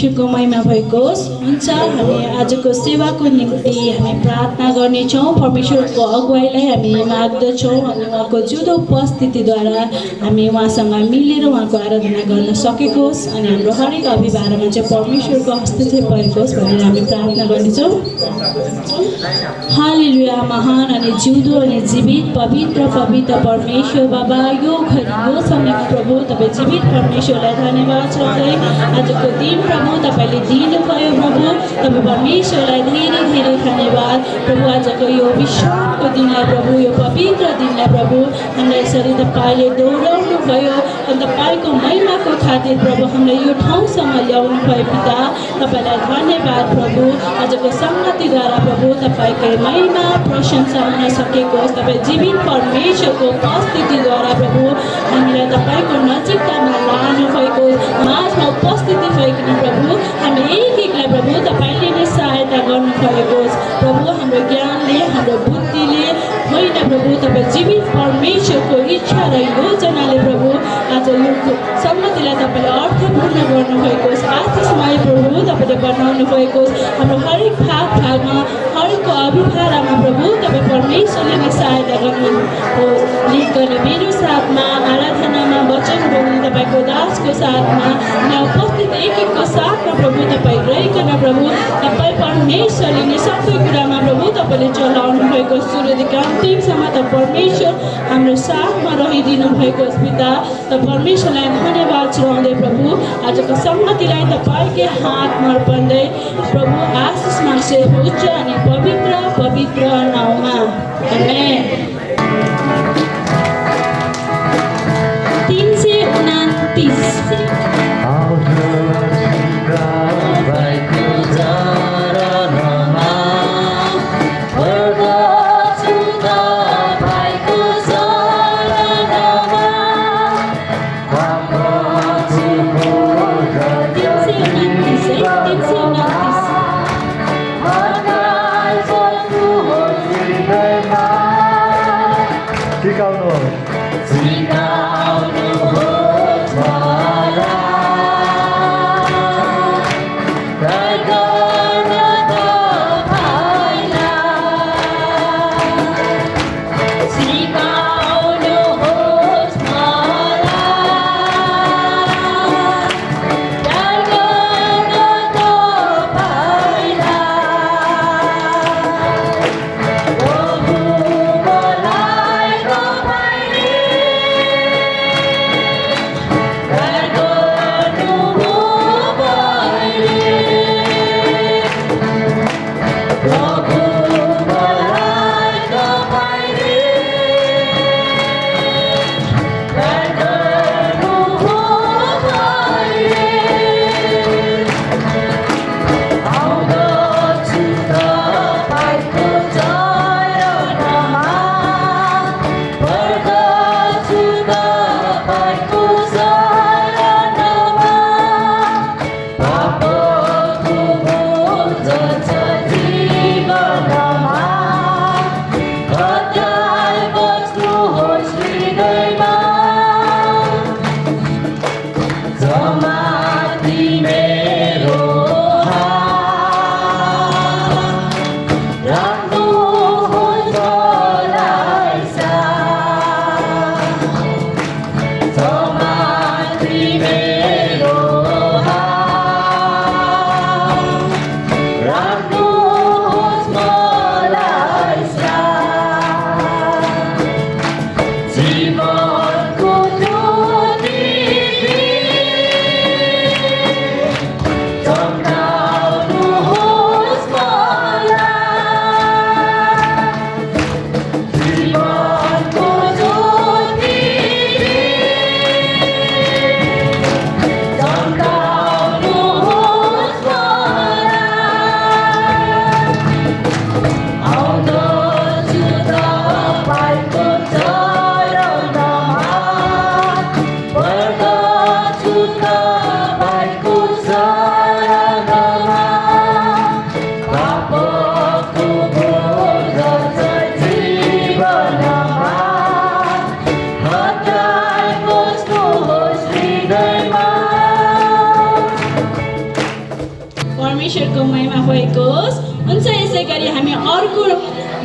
परमेश्वरको महिमा भएको होस्। हुन्छ, हामी आजको सेवाको निम्ति हामी प्रार्थना गर्नेछौँ। परमेश्वरको अगुवाईलाई हामी माग्दछौँ अनि उहाँको जुदो उपस्थितिद्वारा हामी उहाँसँग मिलेर उहाँको आराधना गर्न सकेको होस् अनि हाम्रो हरेक अभिभावनमा चाहिँ परमेश्वरको हस्तक्षेप भएको होस् भनेर हामी प्रार्थना गर्नेछौँ। हालेलुया। महान अनि जिउँदो अनि जीवित पवित्र पवित्र परमेश्वर बाबा, यो घडी यो समयमा प्रभु तपाईँ जीवित परमेश्वरलाई धन्यवाद चढाउँदै आजको दिन प्रभु तपाईँले दिनुभयो। प्रभु तपाईँ परमेश्वरलाई धेरै धेरै धन्यवाद। प्रभु आजको यो विश्रामको दिनलाई प्रभु, यो पवित्र दिनलाई प्रभु हामीलाई यसरी तपाईँले दोहोऱ्याउनु भयो अनि तपाईँको महिमाको खातिर प्रभु हामीलाई यो ठाउँसम्म ल्याउनु भयो। पिता तपाईँलाई धन्यवाद प्रभु। आजको सङ्गतिद्वारा प्रभु तपाईँकै महिमा प्रशंसा हुन सकेको होस्। तपाईँ जीवित परमेश्वरको उपस्थितिद्वारा प्रभु हामीलाई तपाईँको नजिकतामा लानुभएको माझमा उपस्थिति भइकन प्रभु हामी एक एकलाई प्रभु तपाईँले नै सहायता गर्नुभएको होस्। प्रभु हाम्रो ज्ञानले हाम्रो बुद्धिले होइन प्रभु, तपाईँ जीवित परमेश्वरको इच्छा र योजनाले प्रभु आज यो सम्मतिलाई तपाईँले अर्थपूर्ण गर्नुभएको होस्। आशिषमय प्रभु तपाईँले बनाउनु भएको होस्। हाम्रो हरेक भागमा हरेकको अभिभावनमा प्रभु तपाईँ परमेश्वरले नै सहायता गर्नुहोस्। लिड गर्ने मेरो साथमा, आराधनामा, वचन बोल्ने तपाईँको दासको साथमा, यहाँ उपस्थित एक एकको साथमा प्रभु तपाईँ रहिकन प्रभु तपाईँ परमेश्वरले नै सबै कुरामा प्रभु तपाईँले चलाउनु भएको सुरुदेखि अन्तिमसम्म त परमेश्वर हाम्रो साथमा रहिदिनु भएको होस्। पिता त परमेश्वरलाई धन्यवाद चढाउँदै प्रभु आजको सङ्गतिलाई तपाईँकै हातमा अर्पणदै प्रभु आशिष माग्छे उच्च अनि पवित्र पवित्र नाउँमा। आमेन। 「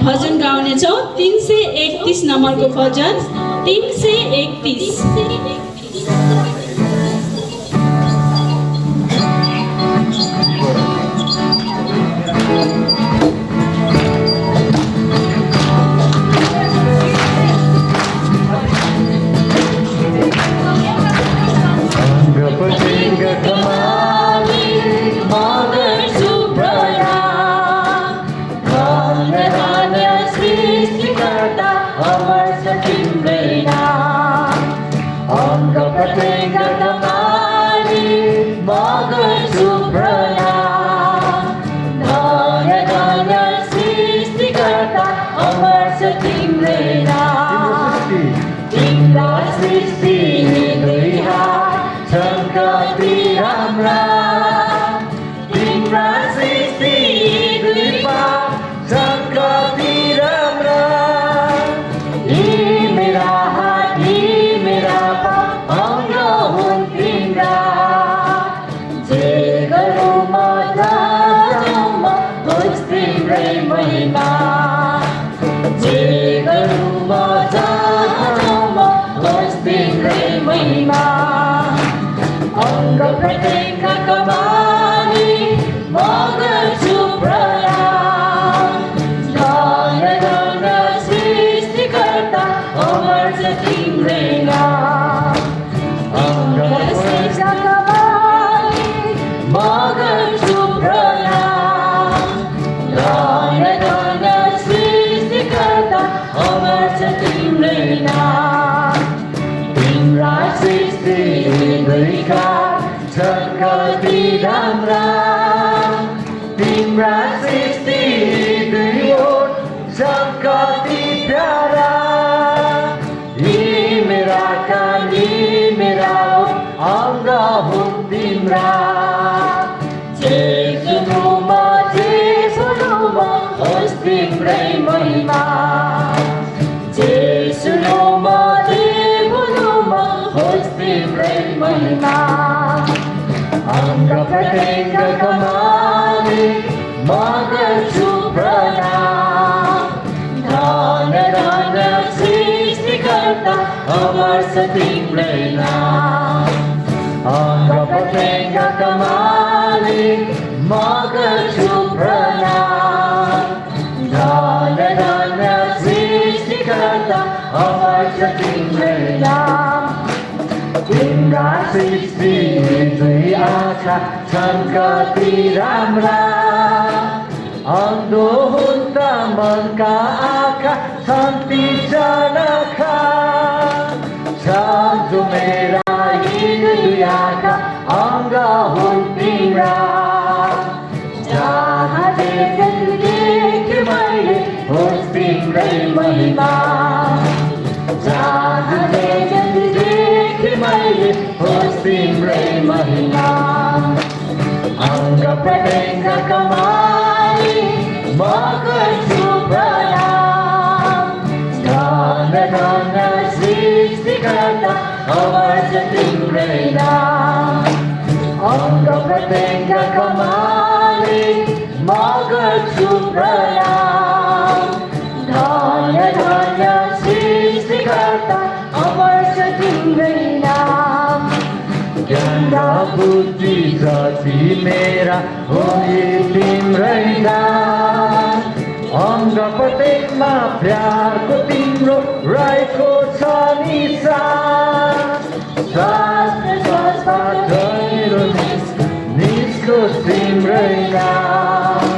भजन गाउनेछौँ 331 नम्बरको भजन 331 मेरा हो तिम्रै नाम अंग प्रत्येकमा प्यारको तिम्रो रहेको छ निशान श्वासबाट निस्को तिम्रै नाम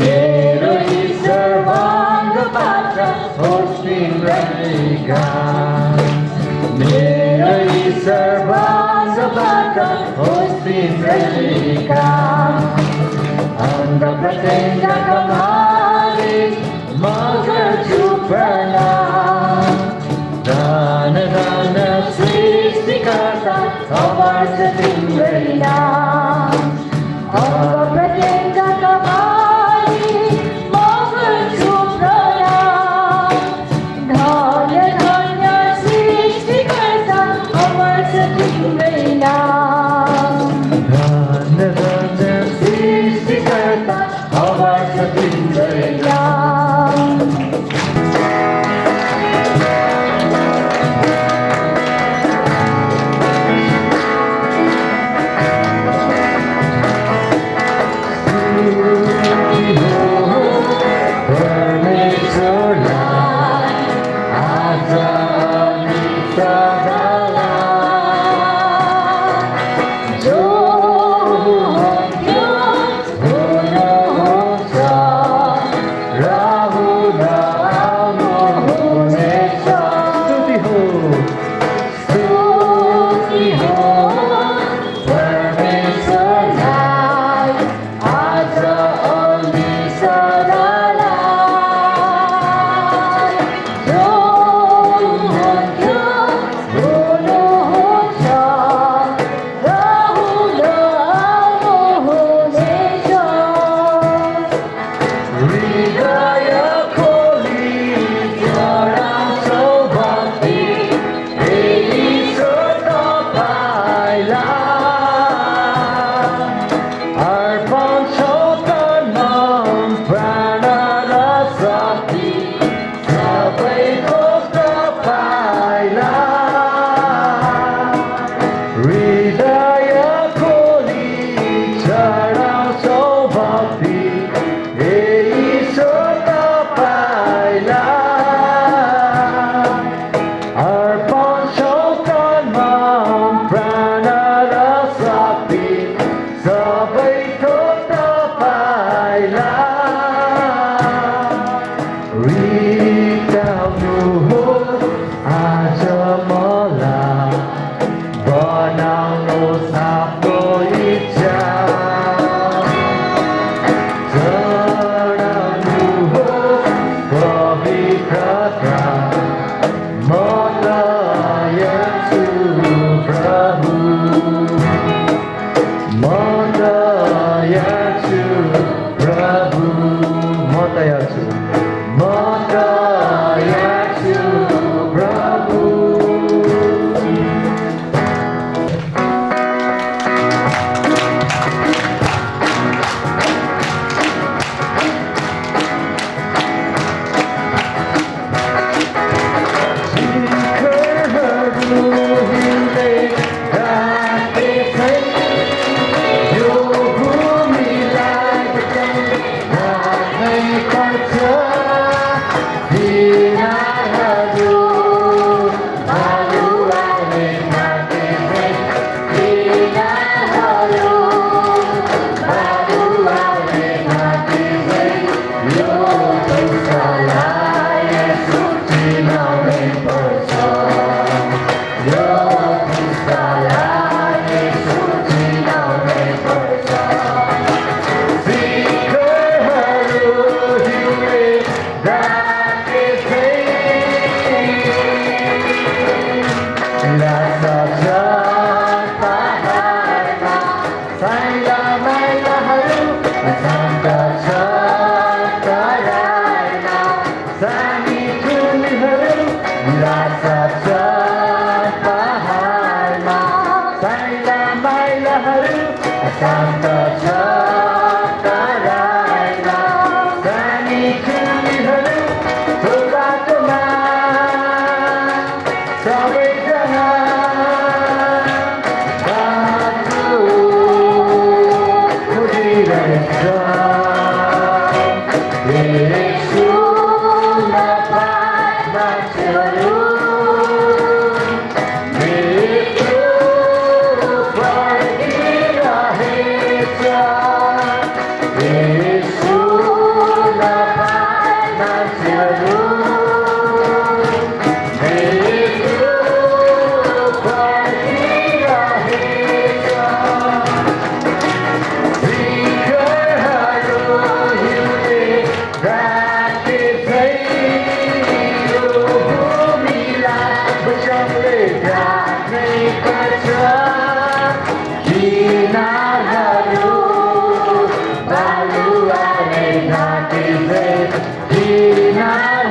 मेरो ईश्वर भाग पात्र होस् तिम्रै गान मेरो ईश्वर भाग पात्र होस् तिम्रै गान अंग प्रत्येकका मालिक म गर्छु प्रणाम दान दान सृष्टिकर्ता अवर्ष तिम्रै नाम अंग प्रत्येकका मालिक म गर्छु प्रणाम धन्य धन्य सृष्टिकर्ता अवर्ष तिम्रै नाम धन्य धन्य सृष्टिकर्ता अवर्ष तिम्रै नाम किनारहरू बालुवाले ढाकिँदै किनारहरू बालुवाले ढाकिँदै यो पुस्तकलाई यसो चिनाउनै पर्छ यो पुस्तकलाई यसो चिनाउनै पर्छ शिखरहरू हिउँले ढाकेकै निराशा छ पहाडमा साइला माइलाहरू शान्त छ तराईमा सानी ठुलीहरू निराशा छ पहाडमा साइला माइलाहरू शान्त छ तराईमा सानी ठुलीहरू बाटोमा सबैजना बाटो खोजिरहेछ यसो नपाए मान्छेहरू मेरो पर्खिरहेछ यसो नपाए मान्छेहरू मेरो पर्खिरहेछ शिखरहरू हिउँले ढाकिँदै यो भूमिलाई वृक्षले ढाक्नै पर्छ किनारहरू बालुवाले ढाकिँदै किनार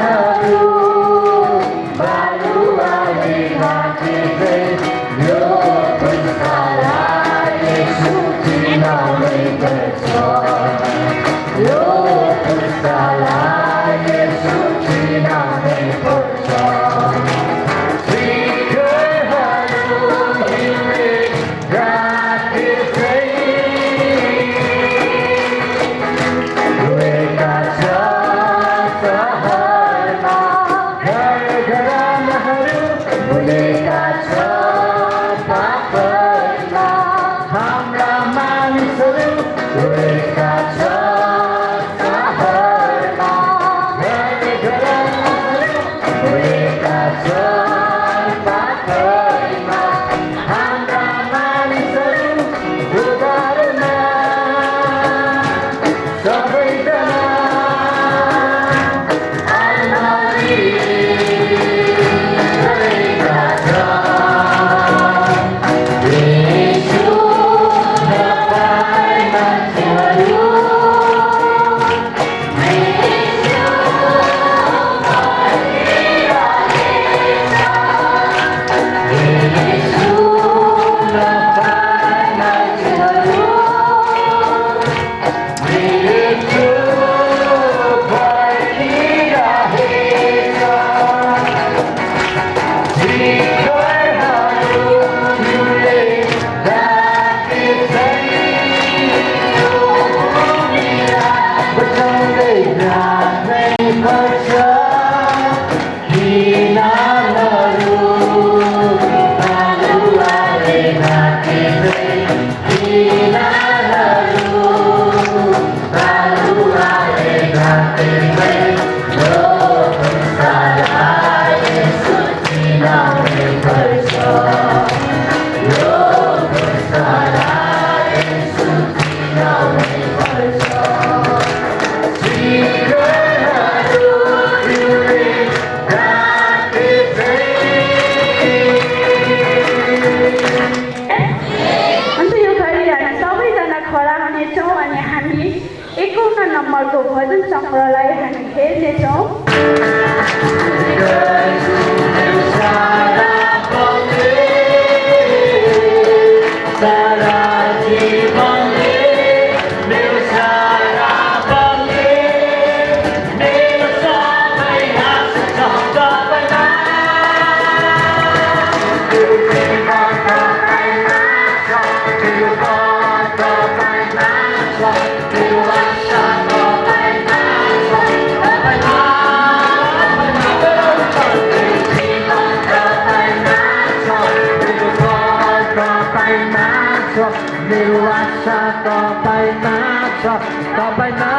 sa kapay na,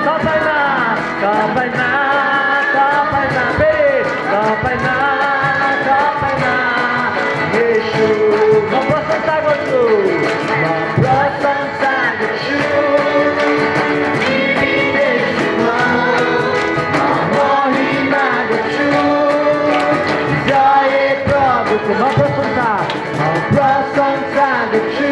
kapay na, kapay na, kapay na, babe, kapay na, kapay na, Yeshu, mabrasang sagot ko, mabrasang sagot ko, ibigay mo, mamohin nagot ko, dahil Prabhu ko, mabrasang sagot ko,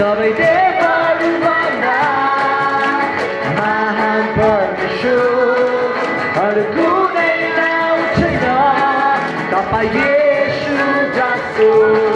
Sabay deva rumana, mahal permission, halagunay na ucay na, kapay Yeshu Jason.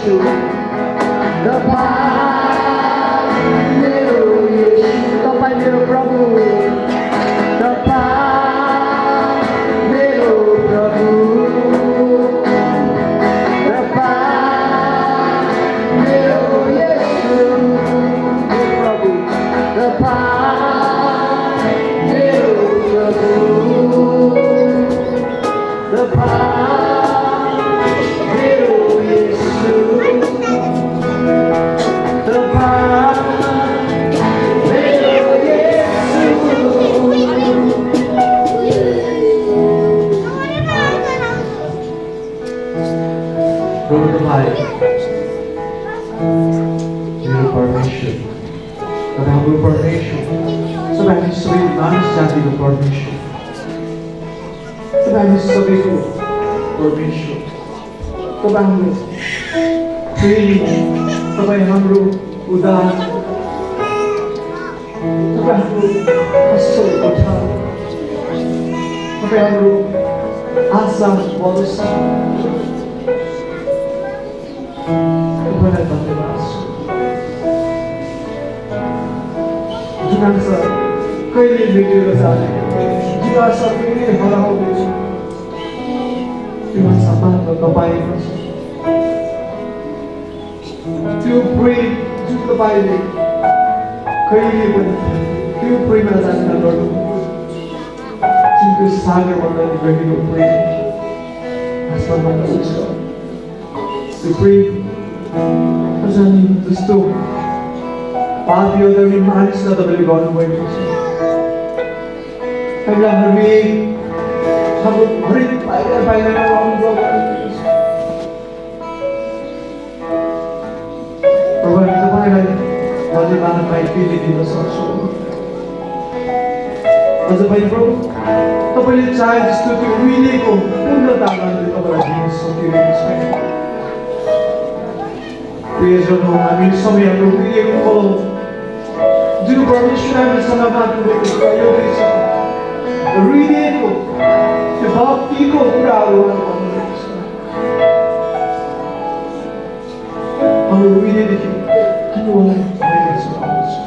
Yesu Dapat मेरो Yesu तपाईँ मेरो प्रभु Dapat मेरो प्रभु Dapat मेरो Yesu प्रभु Dapat मेरो प्रभु Dapat मेरो Yesu Dapat मेरो Yesu प्रभु तपाईँ मेरो परमेश्वर तपाईँ हाम्रो परमेश्वर तपाईँ हामी सबै मानिस जातिको परमेश्वर तपाईँ हामी सबैको परमेश्वर तपाईँ हाम्रो प्रेमी तपाईँ हाम्रो उदार तपाईँ हाम्रो असल कोठा तपाईँ हाम्रो आशा भरोसा तपाईँलाई धन्यवाद छ जुन आशा कहिले भेटेर जाने जुन आशा कहिले हराउँदैछ त्यो आशा मात्र तपाईँको छ त्यो प्रेम जुन तपाईँले कहिले पनि त्यो प्रेममा जान्न गर्नु जुनको सागरभन्दा गहिरो प्रेम आसमानमा छ त्यो प्रेम अझ नि जस्तो पापी अदमी मानिसलाई तपाईँले गर्नुभएको छ हामीलाई हरेक हाम्रो हरेक पाइला पाइलामा अनुभव गर्नुभएको छ प्रभु हामी तपाईँलाई धन्यवाद पाइले दिन सक्छौँ अझ पनि प्रभु तपाईँले चाहे जस्तो त्यो उहिलेको पूर्णताले तपाईँलाई दिन सकिरहेको छैन प्रियजन हो हामी सबै हाम्रो उहिलेको जुन परमेश्वर हामीसँग माग्नुभएको प्रयोगै छ हृदयको त्यो भक्तिको कुराहरू भन्नुभएको छ हाम्रो हृदयदेखि किन उहाँलाई भइरहेको छ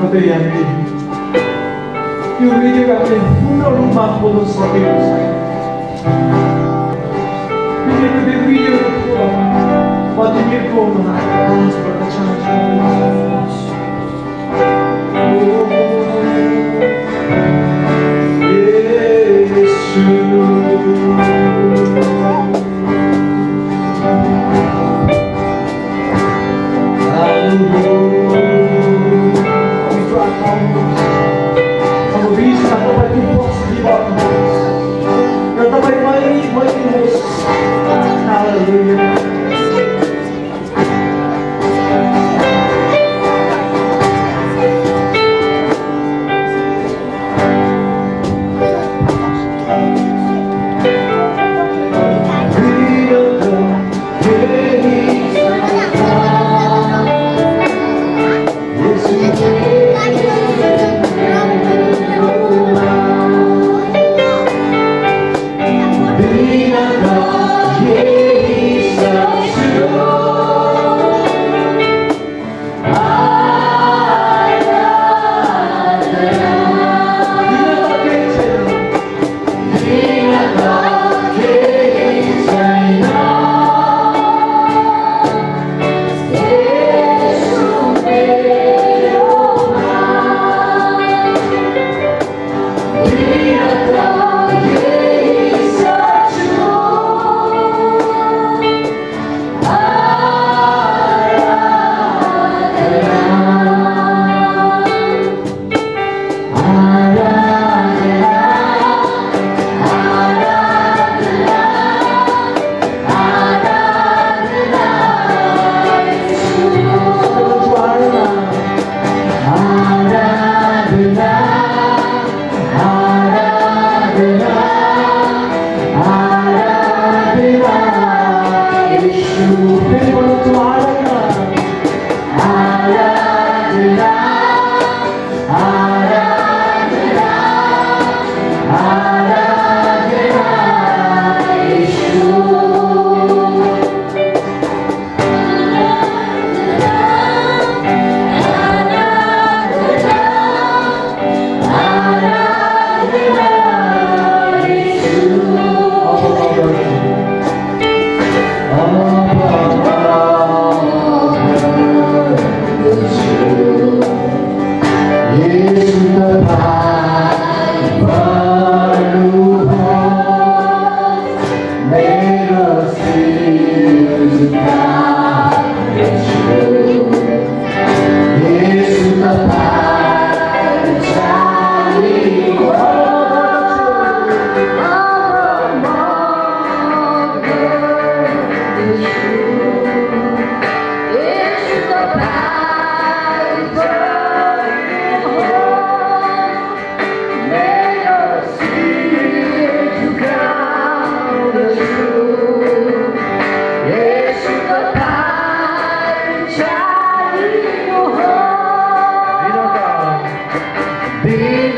कतै हामीले त्यो भिडियो हामीले पूर्ण रूपमा खोल्न सकेको छैन त्यो भिडियोको म तिमीहरूको आवाज गर्न चाहन्छु Hallelujah.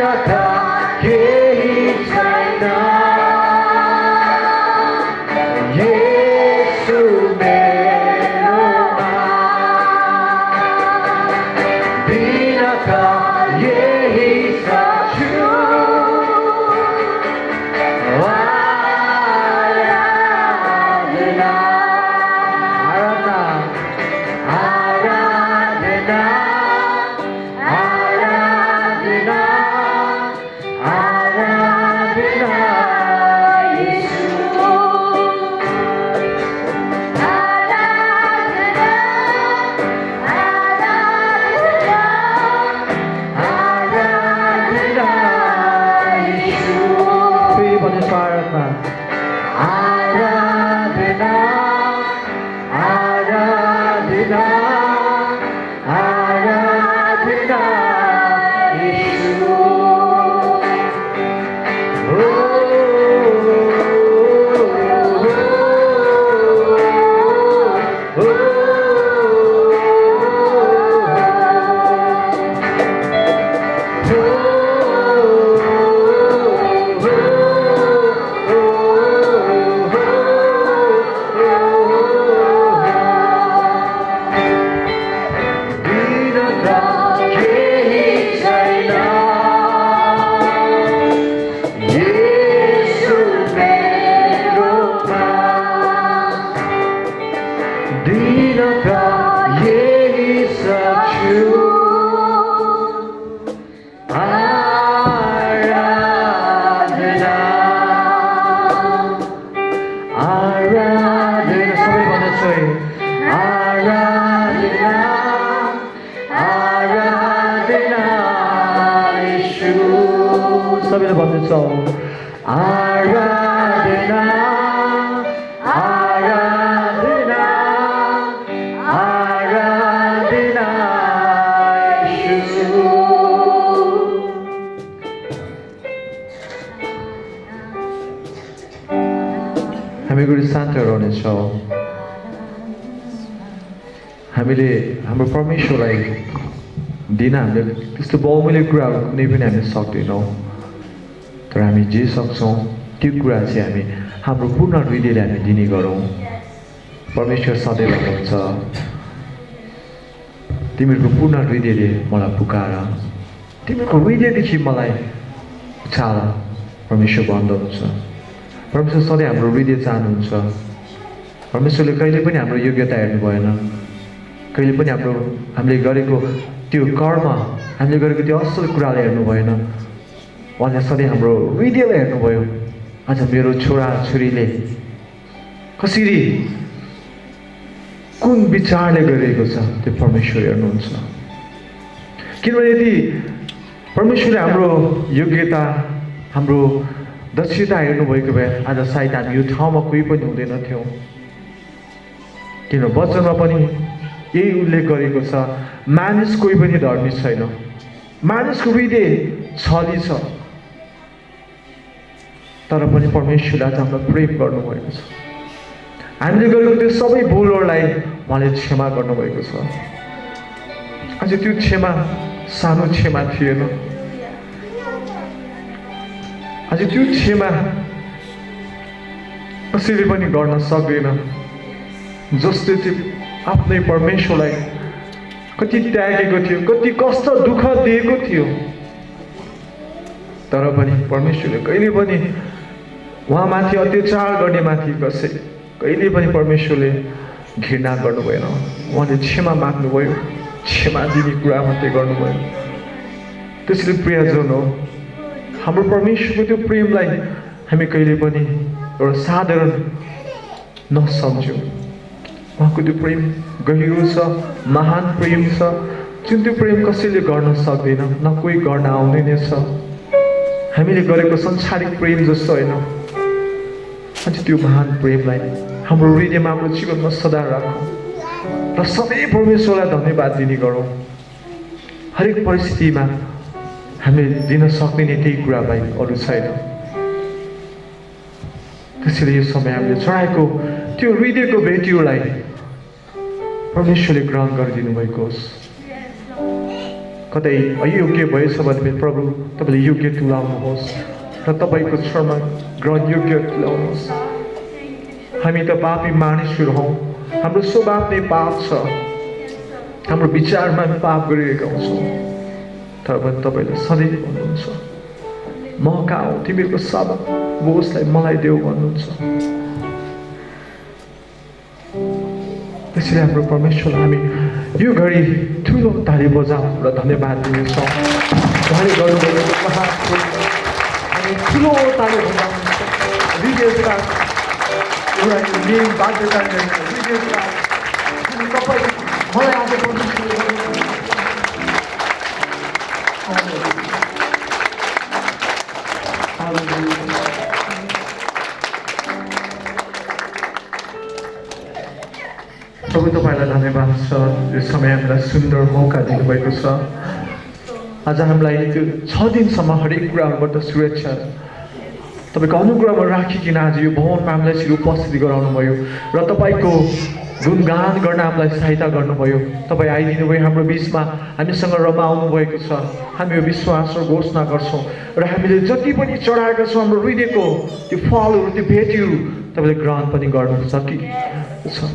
बिनाका केही छैन येशू मेरोमा बिनाका यही साछु आराधना आराधना आराधना आराधना येशू आराधना येशू फेरि भन्नुहोस् आराधना आराधना आराधना आराधना येशू बिनाका केही छैन येशू मेरोमा बिनाका यही साछु आराधना आराधना सबै भन्नुहोस् है आराधना आराधना येशू सबैले भन्दैछौ आराधना आराधना आराधना येशू हामी गुरु शान्तहरू हुनेछौँ हामीले हाम्रो परमेश्वरलाई दिन हामीले त्यस्तो बहुमूल्य कुराहरू कुनै पनि हामी सक्दैनौँ तर हामी जे सक्छौँ त्यो कुरा चाहिँ हामी हाम्रो पूर्ण हृदयले हामी दिने गरौँ परमेश्वर सधैँ भन्नुहुन्छ तिमीहरूको पूर्ण हृदयले मलाई पुकार तिमीहरूको हृदयदेखि मलाई उचाल परमेश्वर भन्नुहुन्छ परमेश्वर सधैँ हाम्रो हृदय चाहनुहुन्छ परमेश्वरले कहिले पनि हाम्रो योग्यता हेर्नु भएन कहिले पनि हामीले गरेको त्यो कर्म हामीले गरेको त्यो असल कुरालाई हेर्नु भएन उहाँले सधैँ हाम्रो हृदयलाई हेर्नुभयो आज मेरो छोरा छोरीले कसरी कुन विचारले गरिरहेको छ त्यो परमेश्वर हेर्नुहुन्छ किनभने यदि परमेश्वरले हाम्रो योग्यता हाम्रो दक्षता हेर्नुभएको भए आज सायद हामी यो ठाउँमा कोही पनि हुँदैन थियौँ किन वचनमा पनि यही उल्लेख गरेको छ मानिस कोही पनि धर्मी छैन मानिसको हृदय छली छ तर पनि परमेश्वरले आज हामीलाई प्रेम गर्नुभएको छ हामीले गरेको त्यो सबै भुलहरूलाई उहाँले क्षमा गर्नुभएको छ आज त्यो क्षमा सानो क्षमा थिएन आज त्यो क्षमा कसैले पनि गर्न सक्दैन जसले चाहिँ आफ्नै परमेश्वरलाई कति त्यागेको थियो कति कष्ट दुःख दिएको थियो तर पनि परमेश्वरले कहिले पनि उहाँमाथि अत्याचार गर्ने माथि कहिले पनि परमेश्वरले घृणा गर्नु भएन उहाँले क्षमा माग्नुभयो क्षमा दिने कुरा मात्रै गर्नुभयो त्यसले प्रियजन हो हाम्रो परमेश्वरको त्यो प्रेमलाई हामी कहिले पनि एउटा साधारण नसम्झौँ उहाँको त्यो प्रेम गहिरो छ महान प्रेम छ जुन त्यो प्रेम कसैले गर्न सक्दैन न कोही गर्न आउँदैन छ हामीले गरेको संसारिक प्रेम जस्तो होइन अझ त्यो महान प्रेमलाई हाम्रो हृदयमा हाम्रो जीवनमा सदा राखौँ र सधैँ परमेश्वरलाई धन्यवाद दिने गरौँ हरेक परिस्थितिमा हामीले दिन सक्ने त्यही कुरा बाहेक अरू छैन त्यसैले यो समय हामीले चढाएको त्यो हृदयको भेटीलाई परमेश्वरले ग्रहण गरिदिनु भएको होस् कतै अयोग्य भएछ भने प्रभु तपाईँले योग्य तुल्याउनुहोस् र तपाईँको चरणमा ग्रहण योग्य तुल्याउनुहोस्। हामी त पापी मानिसहरू हौँ, हाम्रो स्वभाव नै पाप छ, हाम्रो विचारमा पाप गरिरहेका हुन्छौँ। तर पनि तपाईँले सधैँ भन्नुहुन्छ म कहाँ हौ, तिमीहरूको सब बोझलाई मलाई देऊ भन्नुहुन्छ। त्यसैले हाम्रो परमेश्वरलाई हामी यो घडी ठुलो ताली बजाउँ र धन्यवाद दिनेछौँ। उहाँले गर्नुभएको महान हामी ठुलो ताली बजाउनेछौँ। हृदयका एउटा मेन बाध्यता हृदयका तपाईँ मलाई आज प्रभु तपाईँलाई धन्यवाद छ। यो समय हामीलाई सुन्दर मौका दिनुभएको छ। आज हामीलाई त्यो 6 दिनसम्म हरेक कुराहरूबाट सुरक्षा तपाईँको अनुग्रहमा राखिकन आज यो भवनमा हामीलाई यसरी उपस्थिति गराउनुभयो र तपाईँको गुणगान गर्न हामीलाई सहायता गर्नुभयो। तपाईँ आइदिनु भयो हाम्रो बिचमा, हामीसँग रमाउनु भएको छ। हामी यो विश्वास र घोषणा गर्छौँ र हामीले जति पनि चढाएका छौँ हाम्रो हृदयको त्यो फलहरू, त्यो भेटहरू तपाईँले ग्रहण पनि गर्नुहुन्छ कि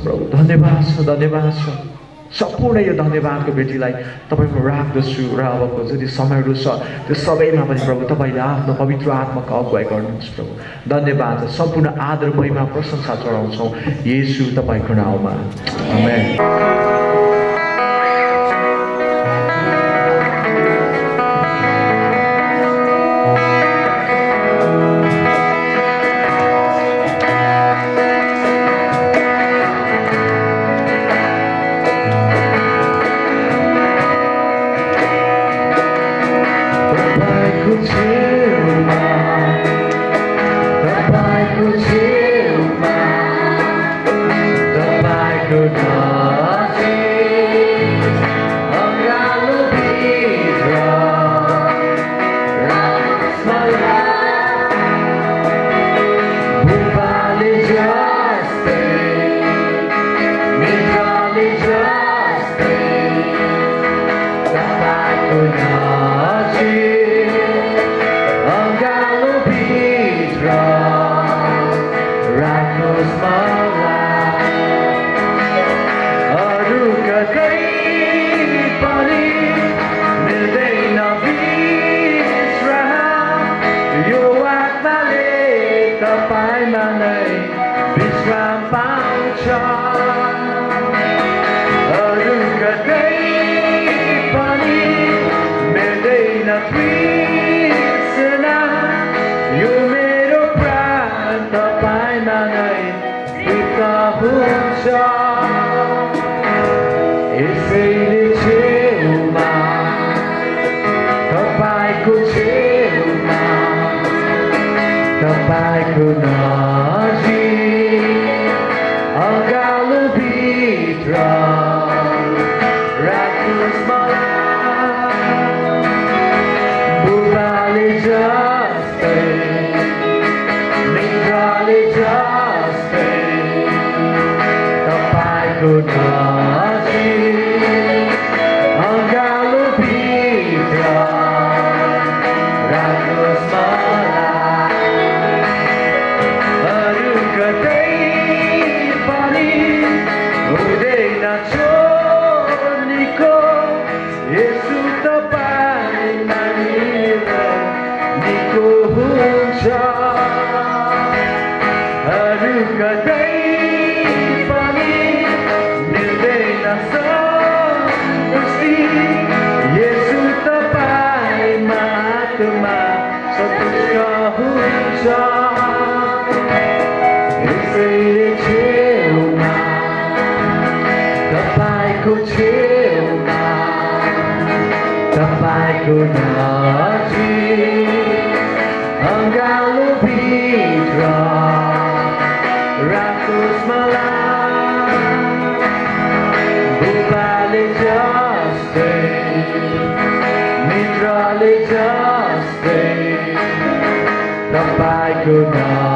प्रभु। धन्यवाद छ, धन्यवाद छ। सम्पूर्ण यो धन्यवादको भेटीलाई तपाईँमा राख्दछु र अबको जति समयहरू छ त्यो सबैमा पनि प्रभु तपाईँले आफ्नो पवित्र आत्माको अगुवाई गर्नुहोस् प्रभु। धन्यवाद छ। सम्पूर्ण आदर महिमा प्रशंसा चढाउँछौँ येशू तपाईँको नाउँमा, आमेन। Good night.